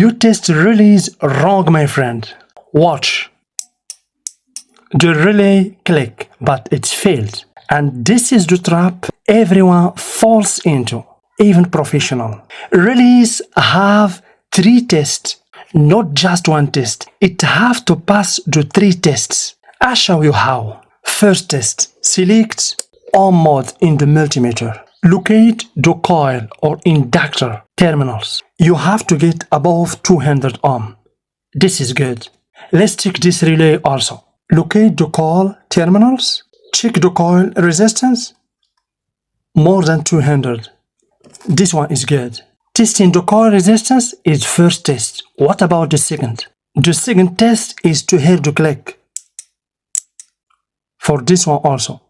You test relays wrong, my friend. Watch. The relay click, but it failed. And this is the trap everyone falls into, even professional. Relays have 3 tests, not just 1 test. It have to pass the 3 tests. I'll show you how. First test, select on mode in the multimeter. Locate the coil or inductor terminals. You have to get above 200 ohm. This is good. Let's check this relay also. Locate the coil terminals. Check the coil resistance. More than 200. This one is good. Testing the coil resistance is first test. What about the second? The second test is to hear the click. For this one also.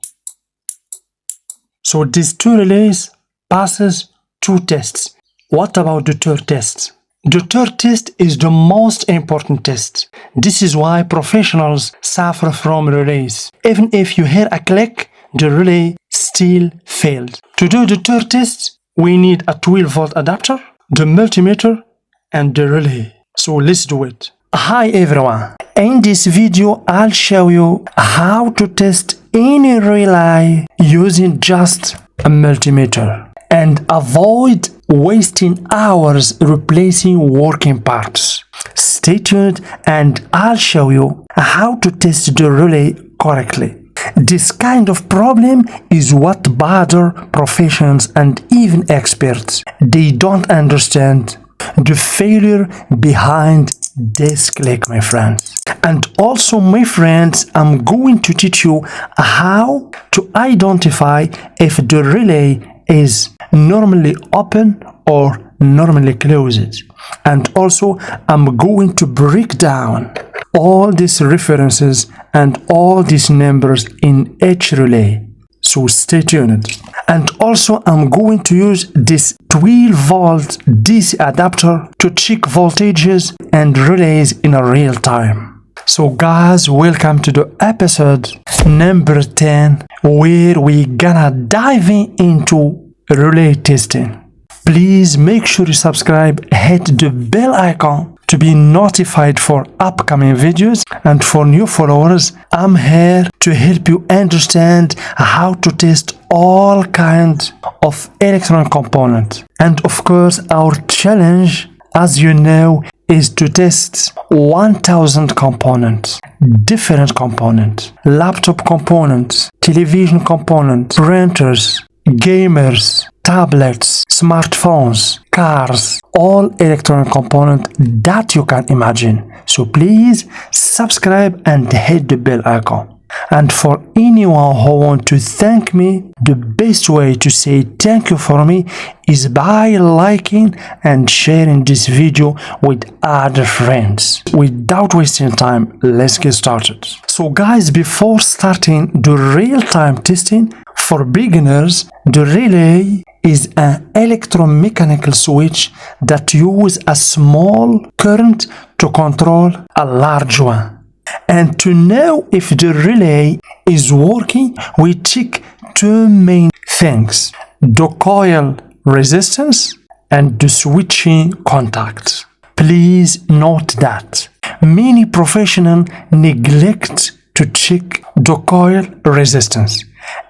So these 2 relays passes 2 tests. What about the third test? The third test is the most important test. This is why professionals suffer from relays. Even if you hear a click, the relay still failed. To do the third test, we need a 12-volt adapter, the multimeter, and the relay. So let's do it. Hi everyone. In this video, I'll show you how to test any relay using just a multimeter and avoid wasting hours replacing working parts. Stay tuned and I'll show you how to test the relay correctly. This kind of problem is what bother professionals and even experts. They don't understand the failure behind this click, my friends. And also, my friends, I'm going to teach you how to identify if the relay is normally open or normally closed. And also, I'm going to break down all these references and all these numbers in each relay. So stay tuned. And also, I'm going to use this 12-volt DC adapter to check voltages and relays in a real time. So guys, welcome to the episode number 10, where we gonna dive into relay testing. Please make sure you subscribe, hit the bell icon to be notified for upcoming videos. And for new followers, I'm here to help you understand how to test all kinds of electronic components. And of course, our challenge, as you know, is to test 1000 components, different components, laptop components, television components, printers, gamers, tablets, smartphones, cars, all electronic components that you can imagine. So please subscribe and hit the bell icon. And for anyone who wants to thank me, the best way to say thank you for me is by liking and sharing this video with other friends. Without wasting time, let's get started. So guys, before starting the real-time testing, for beginners, the relay is an electromechanical switch that uses a small current to control a large one. And to know if the relay is working, we check 2 main things: the coil resistance and the switching contact. Please note that many professionals neglect to check the coil resistance.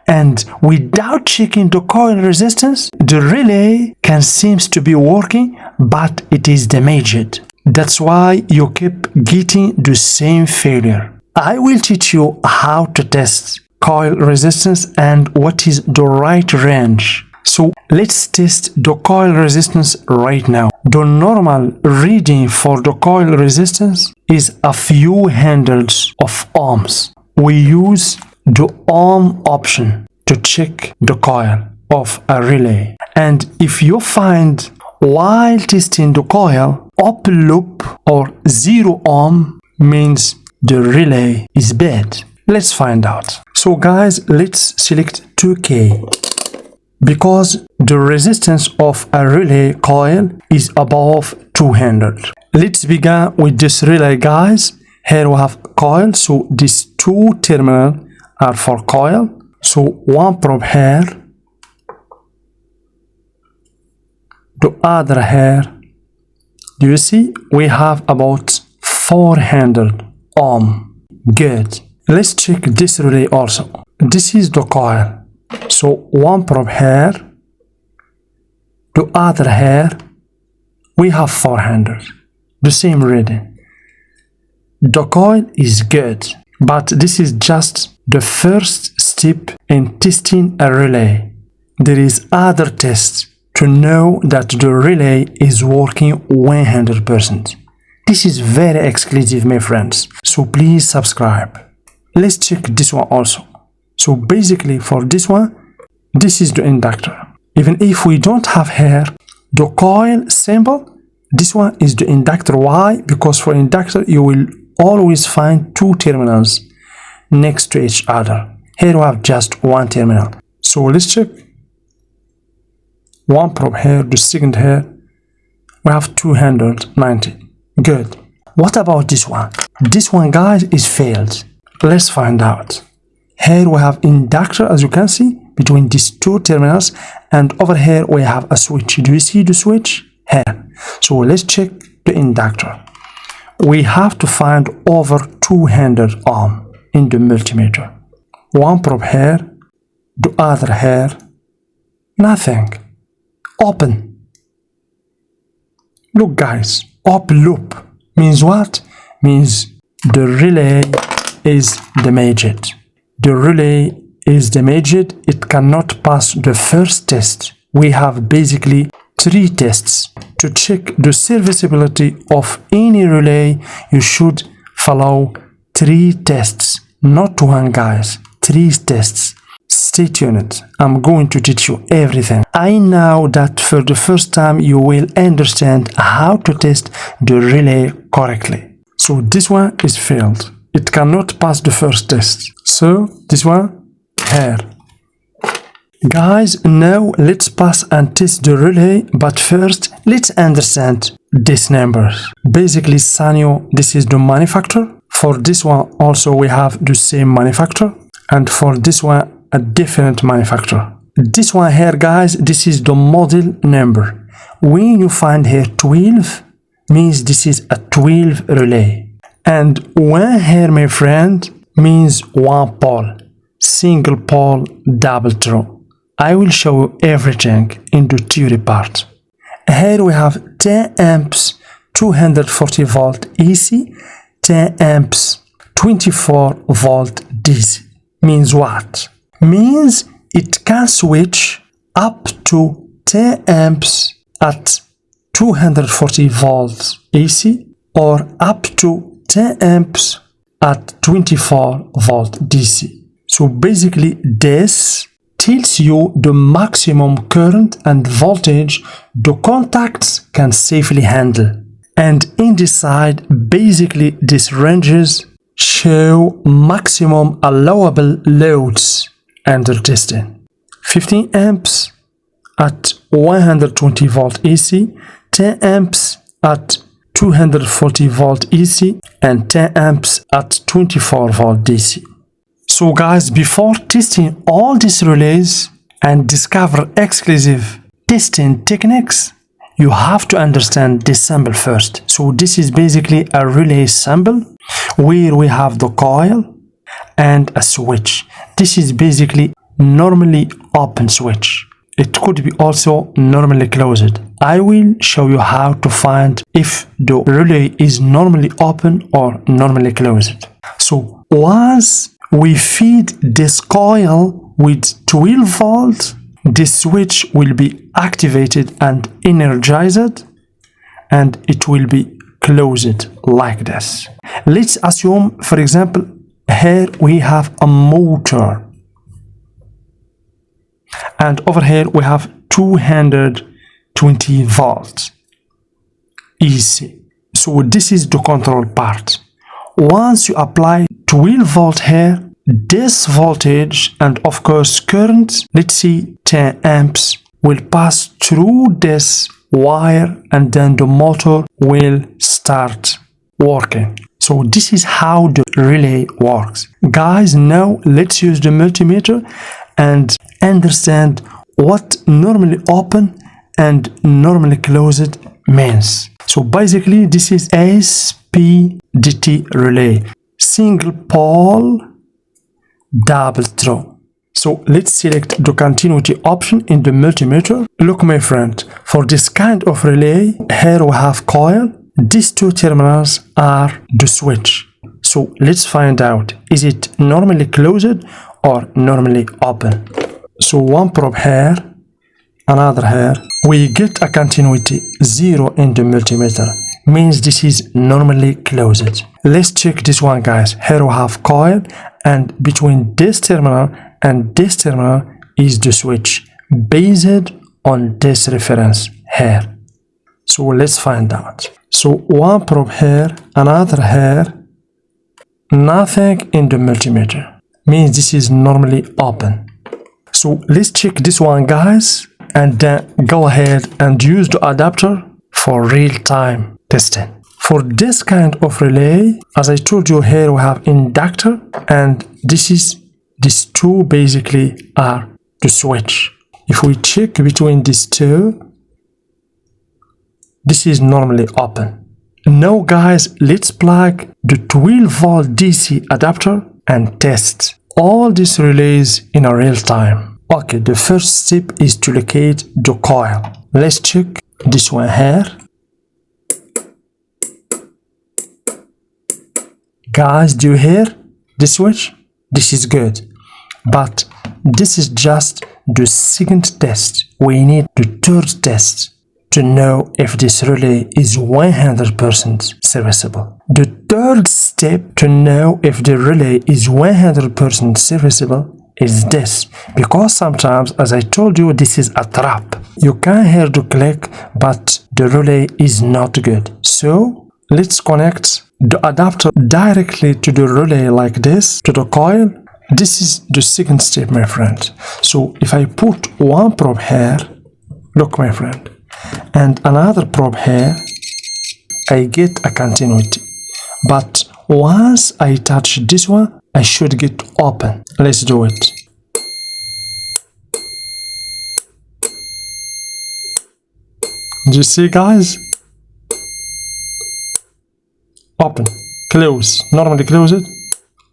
And without checking the coil resistance, the relay can seem to be working, but it is damaged. That's why you keep getting the same failure. I will teach you how to test coil resistance and what is the right range. So let's test the coil resistance right now. The normal reading for the coil resistance is a few hundreds of ohms. We use the ohm option to check the coil of a relay. And if you find while testing the coil open loop or 0 ohm, means the relay is bad. Let's find out. So guys, let's select 2K because the resistance of a relay coil is above 200. Let's begin with this relay, guys. Here we have coil, so these 2 terminals are for coil. So 1 probe here, the other here, Do you see? We have about 400 ohm. Good. Let's check this relay also. This is the coil. So one probe here, the other here, we have 400. The same reading. The coil is good, but this is just the first step in testing a relay. There is other tests to know that the relay is working 100%. This is very exclusive, my friends, so please subscribe. Let's check this one also. So basically for this one, this is the inductor. Even if we don't have here the coil symbol, this one is the inductor. Why? Because for inductor you will always find two terminals next to each other. Here we have just one terminal. So let's check. One probe here, the second here. We have 290. Good. What about this one? This one, guys, is failed. Let's find out. Here we have inductor, as you can see, between these two terminals, and over here we have a switch. Do you see the switch? Here. So let's check the inductor. We have to find over 200 ohm in the multimeter. One probe here, the other here, nothing. Open. Look, guys, open loop means what? Means the relay is damaged. The relay is damaged. It cannot pass the first test. We have basically 3 tests. To check the serviceability of any relay, you should follow 3 tests. Not one, guys. 3 tests. Stay tuned. I'm going to teach you everything. I know that for the first time you will understand how to test the relay correctly. So this one is failed. It cannot pass the first test. So this one here. Guys, now let's pass and test the relay, but first let's understand these numbers. Basically, Sanyo, this is the manufacturer. For this one also we have the same manufacturer, and for this one a different manufacturer. This one here, guys, this is the model number. When you find here 12, means this is a 12 relay. And one here, my friend, means one pole, single pole, double throw. I will show you everything in the theory part. Here we have 10 amps, 240 volt AC, 10 amps, 24 volt DC. Means what? Means it can switch up to 10 amps at 240 volts AC or up to 10 amps at 24 volt DC. So basically this tells you the maximum current and voltage the contacts can safely handle. And in this side, basically these ranges show maximum allowable loads under testing. 15 amps at 120 volt AC, 10 amps at 240 volt AC, and 10 amps at 24 volt DC. So guys, before testing all these relays and discover exclusive testing techniques, you have to understand this symbol first. So this is basically a relay symbol where we have the coil and a switch. This is basically normally open switch. It could be also normally closed. I will show you how to find if the relay is normally open or normally closed. So once we feed this coil with 12 volts, this switch will be activated and energized, and it will be closed like this. Let's assume, for example, here we have a motor, and over here we have 220 volts AC. So this is the control part. Once you apply 12 volt here, this voltage and of course current, let's see 10 amps, will pass through this wire and then the motor will start working. So this is how the relay works. Guys, now let's use the multimeter and understand what normally open and normally closed means. So basically this is SPDT relay, single pole double throw. So let's select the continuity option in the multimeter. Look my friend, for this kind of relay, here we have coil. These two terminals are the switch. So let's find out, is it normally closed or normally open? So one probe here, another here. We get a continuity 0 in the multimeter, means this is normally closed. Let's check this one, guys. Here we have coil, and between this terminal and this terminal is the switch based on this reference here. So let's find out. So one probe here, another here, nothing in the multimeter, means this is normally open. So let's check this one, guys, and then go ahead and use the adapter for real-time testing. For this kind of relay, as I told you, here we have inductor, and these two basically are the switch. If we check between these two, this is normally open. Now guys, let's plug the 12-volt DC adapter and test all these relays in a real time. Okay, the first step is to locate the coil. Let's check this one here. Guys, do you hear the switch? This is good. But this is just the second test. We need the third test to know if this relay is 100% serviceable. The third step to know if the relay is 100% serviceable is this, because sometimes, as I told you, this is a trap. You can hear the click, but the relay is not good. So let's connect the adapter directly to the relay like this, to the coil. This is the second step, my friend. So if I put one probe here, look my friend, and another probe here, I get a continuity. But once I touch this one, I should get open. Let's do it. Do you see, guys? Open, close, normally close it,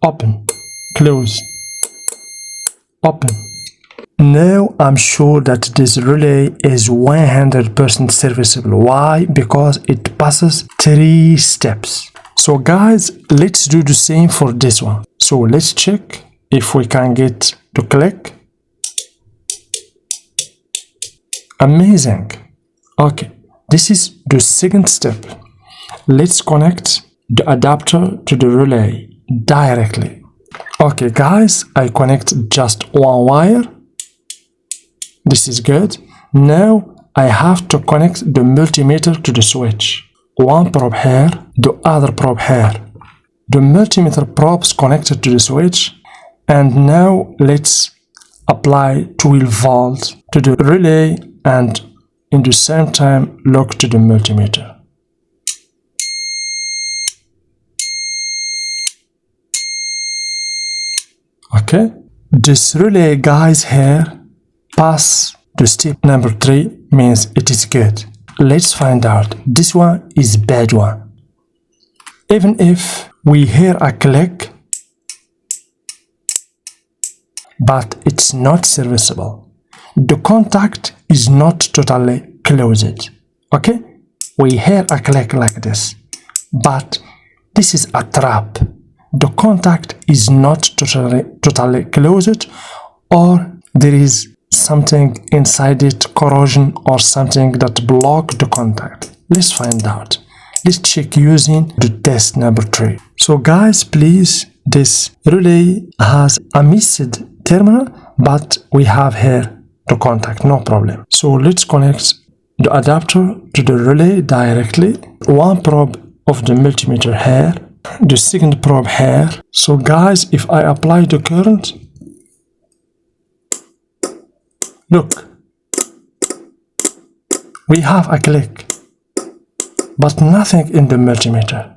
open, close, open. Now I'm sure that this relay is 100% serviceable. Why? Because it passes 3 steps. So guys, let's do the same for this one. So let's check if we can get the click. Amazing. Okay, this is the second step. Let's connect the adapter to the relay directly. Okay guys, I connect just one wire. This is good. Now I have to connect the multimeter to the switch. One probe here, the other probe here. The multimeter probes connected to the switch, and now let's apply 12 volts to the relay and in the same time look to the multimeter. Okay, this relay, guys, here pass the step number 3, means it is good. Let's find out. This one is bad one. Even if we hear a click, but it's not serviceable. The contact is not totally closed. Okay, we hear a click like this, but this is a trap. The contact is not totally closed, or there is something inside it, corrosion or something that block the contact. Let's find out. Let's check using the test number 3. So guys, please, this relay has a missed terminal, but we have here the contact, no problem. So let's connect the adapter to the relay directly. One probe of the multimeter here, the second probe here. So guys, if I apply the current, look, we have a click, but nothing in the multimeter.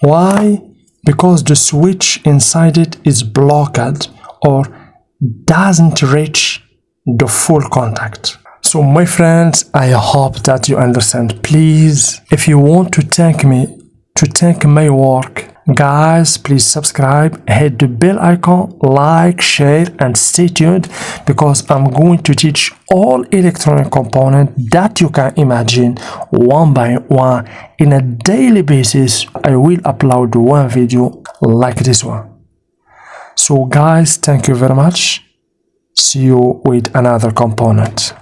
Why? Because the switch inside it is blocked or doesn't reach the full contact. So my friends, I hope that you understand. Please, if you want to thank me, to thank my work, guys, please subscribe, hit the bell icon, like, share, and stay tuned, because I'm going to teach all electronic components that you can imagine one by one in a daily basis. I will upload one video like this one. So guys, thank you very much. See you with another component.